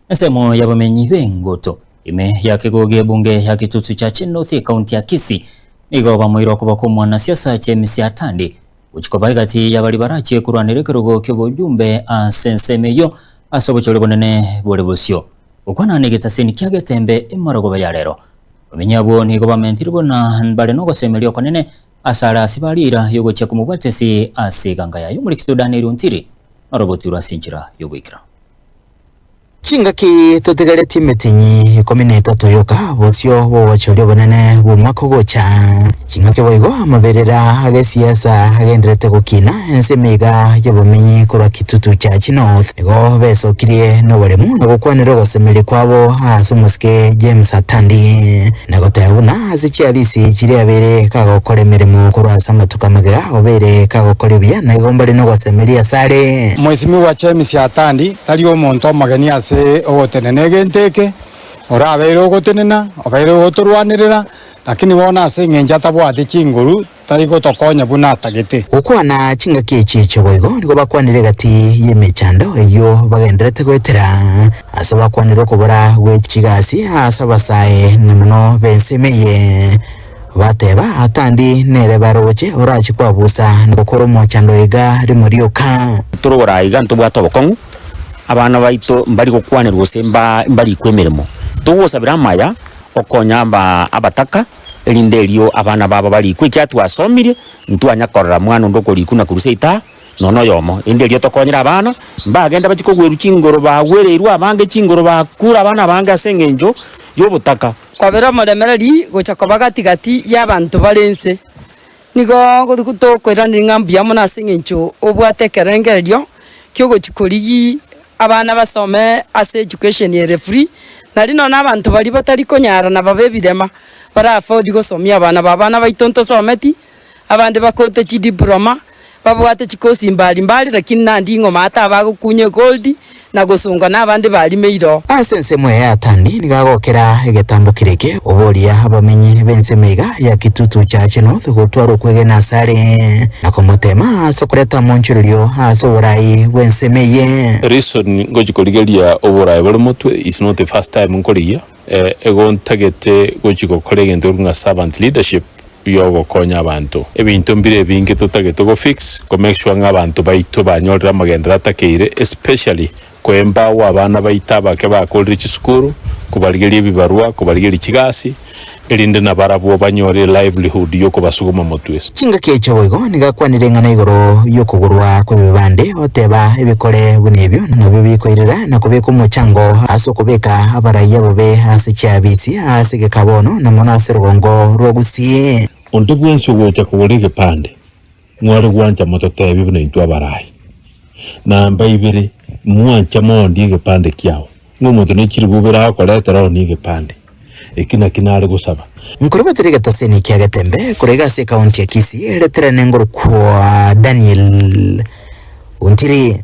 Nsemo ya bamenyi bengoto ime ya kigoge bunge ya Kitutu cha North County ya Kisii nigo bamoiro kuba ko mwanasiasa James Atandi uchikoba igati ya bali barache kurwanire kirogo ky'obujumbe asensemeyo asobochole bonene bole bosyo ukwana negetaseni kyagetembe emarago bayalero bamenya bo nigo bamentiri bona bale no gosemelyo konene asara asibalira yogocha kumubwatesi asiganga yayo muri Kitudani runtiri aroboti urasinjira yobwikira Chingaki totegareti metinyi komine tatoyoka bosyo bo wacholyo banene bumwako gocha chingake boigo amaberera age siasa agenderete gukina ensemega yabomenyi kora Kitutu cha North ego besokirie no baremu nagokwanira gosemere kwabo asumuske James Atandi nagotayabuna azicyalisi kiri abere kagokore mirimo kora samatukamagera obere kagokore bya nagombale no gosemeri asare mwesimi wa James Atandi tali omonto magani ase ogotenene genteke orabere ogotenena obere ogoturwanirira lakini wona ase ngenja tabwate chinguru tari gotokonya bunatagete ukwana chingaki echicho boigo nigo bakwanire gati yemechando eyo bagenderete gwetera asa bakwanire kubura gwechigasi asa basae namuno bensemeye bateba Atandi nere baroche orachi kwabusa ngokoro mochando ega rimurioka turora iga ntubwata bokongu abana baito mbali gukwanirwo semba mbali kwemeremo tugusabira maya okonyamba abataka elindelio abana baba bali kwikyatu asomire ntwanyakorera mwana ndokoli kuna kuruseita nono yomo endelio tokonyera abana mbagenda bakikogweru chingoro bagwererwa abange chingoro bakura abana bange asengenjo yobutaka kwabera moremereri gocha kobagatigati y'abantu balense nigo gotukutokwera ningambia mona asengenjo obwatekerengererio kyogo chikorigi abana basome ase education yere free nari nona abantu bali batari konyara na babebirema bara afford gosomia abana babana baitonto someti abande bakote chi diploma babwate chikosi mbali lakini nandi ngoma ata bagukunye gold na gusunga nabandi bali meiro asensemo ya Atandi nigagokera egetambo kireke oboria abamenyi bensemega ya Kitutu cha North gutwaro kwegena sare nakomotema sokureta monchulio asoborai wensemeye reason gojikoligeria oborai bari mutwe is not the first time nkoriya egon tagete gojikokolegende urunga servant leadership yogo konya abantu ebintu mbire binge tutagete go fix ko make sure ngabantu baito banyorera magendera takeire especially kwemba wabana baitaba ke bakolri chiskuru kubaligeria bibarua kubaligeria chigasi elinde na barabo banyore livelihood yoko basuguma motwes chingaki echo boigo nigakwanire ngana igoro yokugurwa kwebibande oteba ebikore bunebyo nabyo bikoirira nakubeka umuchango asokubeka abaraya bobe ase cyabisi ase gekabono namona serugongo rwogusi onto bwenso gocha kuborege pande mwari gwanja motote bibune into abarai na mbaibiri mwancha mondi gepande kyao ngomuntu nekiri bubera akoretera ni gepande ekina kinare gusaba nkorobaterega taseni kyagetembe kurega se county ya Kisii ereterane ngoro kwa Daniel Untiri.